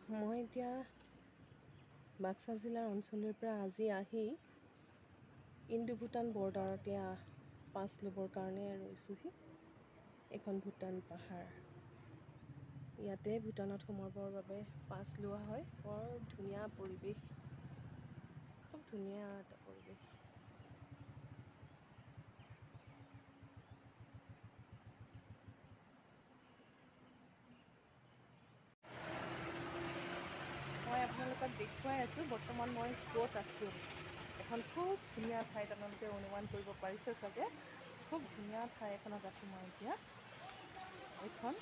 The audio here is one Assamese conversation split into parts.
মই এতিয়া বাক্সা জিলাৰ অঞ্চলৰ পৰা আজি আহি ইণ্ডো ভূটান বৰ্ডাৰতে পাছ ল'বৰ কাৰণে ৰৈছোঁহি। এখন ভূটান পাহাৰ, ইয়াতে ভূটানত সোমাবৰ বাবে পাছ লোৱা হয়। বৰ ধুনীয়া পৰিৱেশ, খুব ধুনীয়া এটা পৰিৱেশ। মই আপোনালোকক দেখুৱাই আছোঁ বৰ্তমান মই ক'ত আছোঁ। এখন খুব ধুনীয়া ঠাইত আপোনালোকে অনুমান কৰিব পাৰিছে চাগে। খুব ধুনীয়া ঠাই এখনত আছোঁ মই এতিয়া। এইখন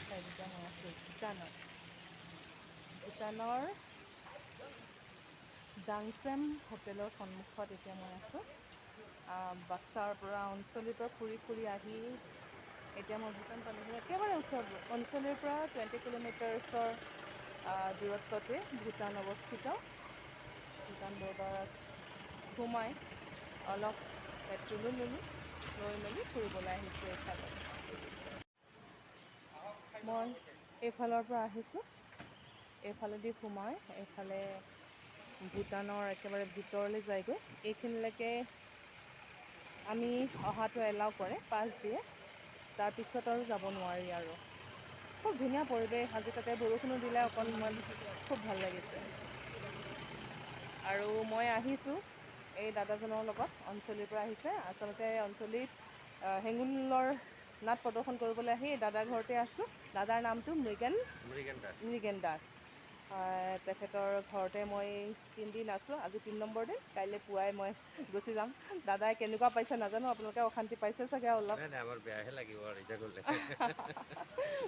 ঠাইত এতিয়া মই আছোঁ ভূটানৰ ডাংচেম হোটেলৰ সন্মুখত এতিয়া মই আছোঁ। বাক্সাৰ পৰা অঞ্চলিৰ পৰা ফুৰি আহি এতিয়া মই ভূটান পালোঁহি। একেবাৰে ওচৰত, অঞ্চলিৰ পৰা 20 কিলোমিটাৰ্ছৰ দূৰত্বতে ভূটান অৱস্থিত। ভূটান বৰ্ডাৰত সোমাই অলপ পেট্ৰলো ল'লোঁ, লৈ মেলি ফুৰিবলৈ আহিছোঁ এইফালে। মই এইফালৰ পৰা আহিছোঁ, এইফালেদি সোমাই এইফালে ভূটানৰ একেবাৰে ভিতৰলৈ যায়গৈ। এইখিনিলৈকে আমি অহাটো এলাউ কৰে, পাছ দিয়ে। তাৰপিছত আৰু যাব নোৱাৰি আৰু। খুব ধুনীয়া পৰিৱেশ, আজি তাতে বৰষুণো দিলে অকণমান, খুব ভাল লাগিছে। আৰু মই আহিছোঁ এই দাদাজনৰ লগত, অঞ্চলিৰ পৰা আহিছে। আচলতে অঞ্চলিত হেঙুলৰ নাট প্ৰদৰ্শন কৰিবলৈ আহি দাদাৰ ঘৰতে আছোঁ। দাদাৰ নামটো মৃগেন দাস। তেখেতৰ ঘৰতে মই 3 দিন আছোঁ, আজি 3 নম্বৰ দিন। কাইলৈ পুৱাই মই গুচি যাম। দাদাই কেনেকুৱা পাইছে নাজানো, আপোনালোকে অশান্তি পাইছে চাগে অলপ। আমাৰ বেয়াহে লাগিব আৰু এতিয়া গ'লে।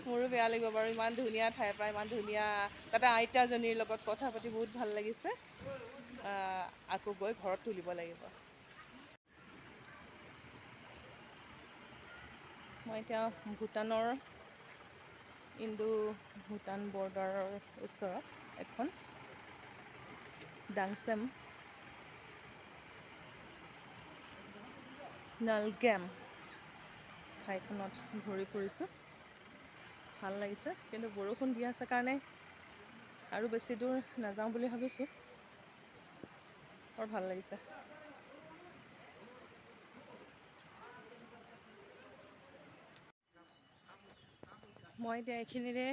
মোৰো বেয়া লাগিব বাৰু, ইমান ধুনীয়া ঠাইৰ পৰা ইমান ধুনীয়া, তাতে আইতাজনীৰ লগত কথা পাতি বহুত ভাল লাগিছে। আকৌ গৈ ঘৰত তুলিব লাগিব। মই এতিয়া ভূটানৰ ইণ্ডো ভূটান বৰ্ডাৰৰ ওচৰত এখন ডাংচেম নালগেম ঠাইখনত ঘূৰি ফুৰিছোঁ। ভাল লাগিছে, কিন্তু বৰষুণ দি আছে কাৰণে আৰু বেছি দূৰ নাযাওঁ বুলি ভাবিছোঁ। বৰ ভাল লাগিছে। মই এতিয়া এইখিনিৰে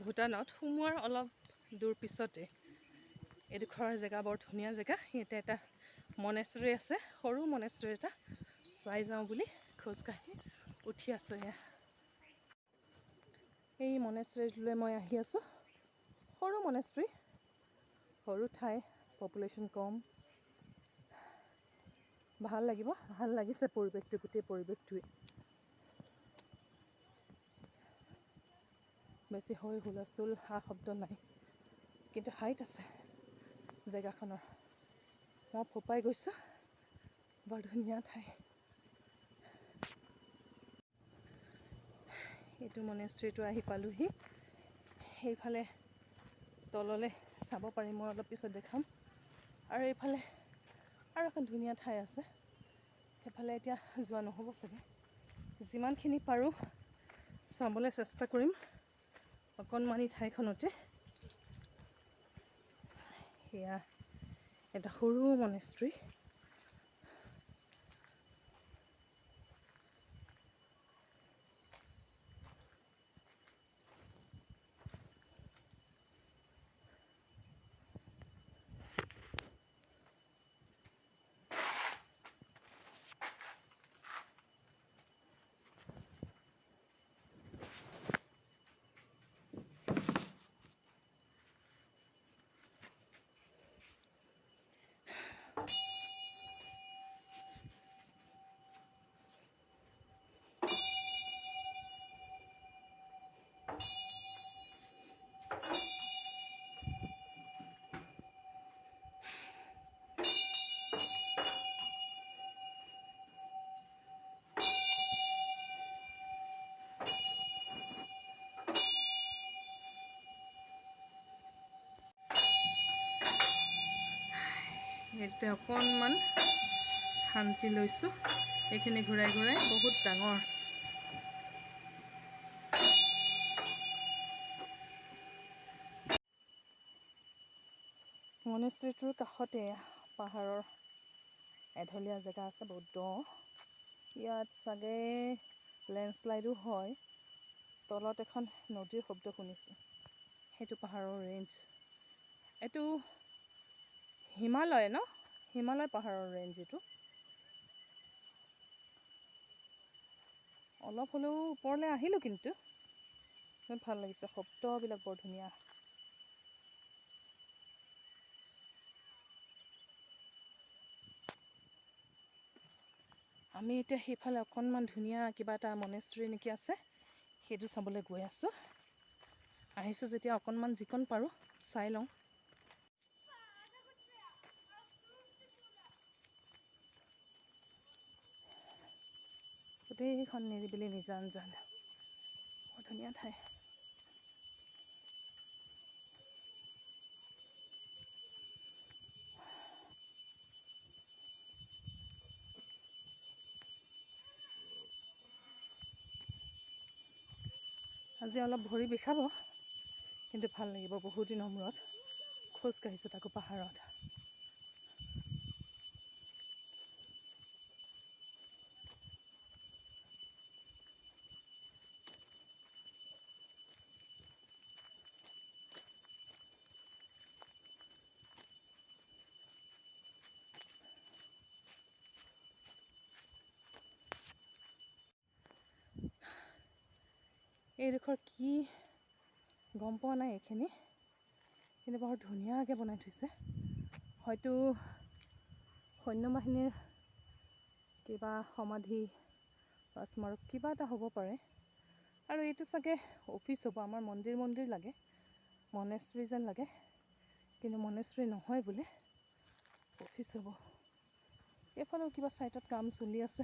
ভূটানত সোমোৱাৰ অলপ দূৰ পিছতে এডোখৰ জেগা, বৰ ধুনীয়া জেগা। ইয়াতে এটা মনেষ্ট্ৰী আছে, সৰু মনেষ্ট্ৰী এটা। চাই যাওঁ বুলি খোজকাঢ়ি উঠি আছোঁ। এই মনেষ্ট্ৰীটোলৈ মই আহি আছোঁ। সৰু মনেষ্ট্ৰী, সৰু ঠাই, পপুলেশ্যন কম। ভাল লাগিব, ভাল লাগিছে পৰিৱেশটো, গোটেই পৰিৱেশটোৱে। বেছি হৈ হুলস্থুল, শব্দ নাই, কিন্তু হাইট আছে জেগাখনৰ। মই ফোপাই গৈছোঁ, বৰ ধুনীয়া ঠাই। এইটো মনেষ্ট্ৰীটো আহি পালোঁহি। সেইফালে তললৈ চাব পাৰিম, মই অলপ পিছত দেখাম। আৰু এইফালে আৰু এখন ধুনীয়া ঠাই আছে, সেইফালে এতিয়া যোৱা নহ'ব চাগে। যিমানখিনি পাৰোঁ চাবলৈ চেষ্টা কৰিম অকণমানি ঠাইখনতে। সেয়া এটা সৰু মনেষ্ট্ৰী। ইয়াতে অকণমান শান্তি লৈছোঁ। এইখিনি ঘূৰাই ঘূৰাই বহুত ডাঙৰ। মনেষ্ট্ৰীটোৰ কাষতে পাহাৰৰ এঢলীয়া জেগা আছে, বহুত দ। ইয়াত চাগে লেণ্ডশ্লাইডো হয়। তলত এখন নদীৰ শব্দ শুনিছোঁ। সেইটো পাহাৰৰ ৰেঞ্জ। এইটো হিমালয় ন? হিমালয় পাহাৰৰ ৰেঞ্জ এইটো। অলপ হ'লেও ওপৰলৈ আহিলোঁ, কিন্তু বহুত ভাল লাগিছে। শব্দবিলাক বৰ ধুনীয়া। আমি এতিয়া সেইফালে অকণমান ধুনীয়া কিবা এটা মনেষ্ট্ৰী নেকি আছে, সেইটো চাবলৈ গৈ আছোঁ। আহিছোঁ যেতিয়া অকণমান যিকণ পাৰোঁ চাই লওঁ। গোটেইখন নিৰিবিলি নিজান জান, বৰ ধুনীয়া ঠাই। আজি অলপ ভৰি বিষাব, কিন্তু ভাল লাগিব। বহুত দিনৰ মূৰত খোজ কাঢ়িছোঁ, তাকো পাহাৰত। এইডোখৰ কি গম পোৱা নাই এইখিনি, কিন্তু বৰ ধুনীয়াকৈ বনাই থৈছে। হয়তো সৈন্যবাহিনীৰ কিবা সমাধি বা স্মাৰক কিবা এটা হ'ব পাৰে। আৰু এইটো চাগে অফিচ হ'ব। আমাৰ মন্দিৰ লাগে, মনেষ্ট্ৰী যেন লাগে, কিন্তু মনেষ্ট্ৰী নহয় বোলে, অফিচ হ'ব। এইফালেও কিবা ছাইটত কাম চলি আছে।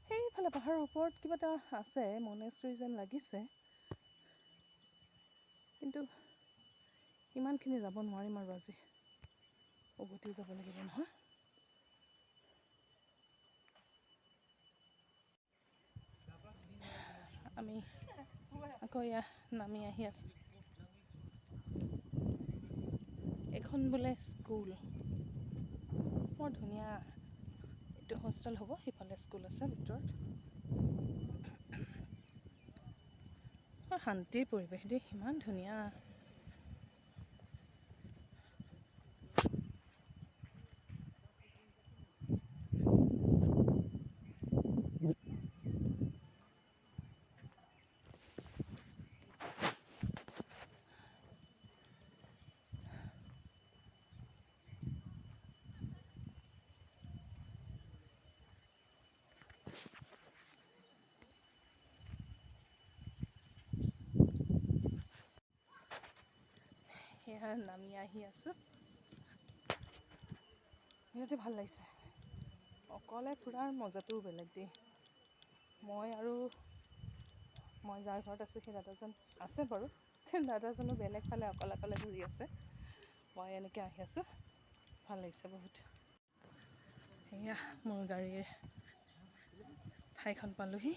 সেইফালে পাহাৰৰ ওপৰত কিবা এটা আছে, মনেষ্ট্ৰী যেন লাগিছে, কিন্তু ইমানখিনি যাব নোৱাৰিম আৰু আজি উভতি যাব লাগিব নহয়। আমি আকৌ এয়া নামি আহি আছোঁ। এখন বোলে স্কুল, বৰ ধুনীয়া। এইটো হোষ্টেল হ'ব, সিফালে স্কুল আছে ভিতৰত। শান্তিৰ পৰিৱেশ দেই, ইমান ধুনীয়া। সেয়া নামি আহি আছোঁ। বিৰাটেই ভাল লাগিছে। অকলে ফুৰাৰ মজাটোও বেলেগ দেই। মই যাৰ ঘৰত আছোঁ সেই দাদাজন আছে বাৰু, দাদাজনো বেলেগ ফালে অকলে ঘূৰি আছে। মই এনেকৈ আহি আছোঁ, ভাল লাগিছে বহুত। সেয়া মোৰ গাড়ীৰ ঠাইখন পালোহি।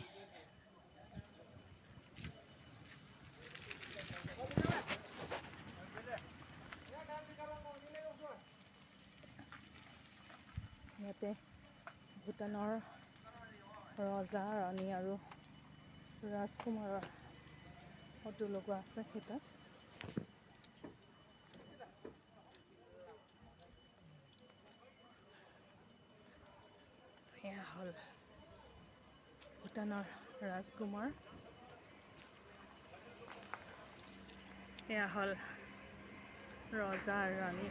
ইয়াতে ভূটানৰ ৰজা ৰাণী আৰু ৰাজকুমাৰৰ ফটো লগোৱা আছে সেই তাত। এয়া হ'ল ভূটানৰ ৰাজকুমাৰ, এয়া হ'ল ৰজা আৰু ৰাণী।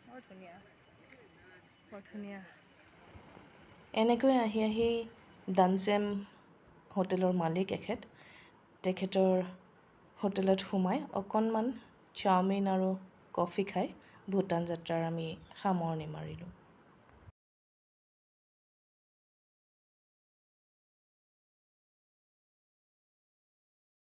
বৰ ধুনীয়া, বৰ ধুনীয়া। এনেকৈ আহি আহি ডানজেম হোটেলৰ মালিক তেখেতৰ হোটেলত সোমাই অকণমান চাওমিন আৰু কফি খাই ভূটান যাত্ৰাৰ আমি সামৰণি মাৰিলোঁ।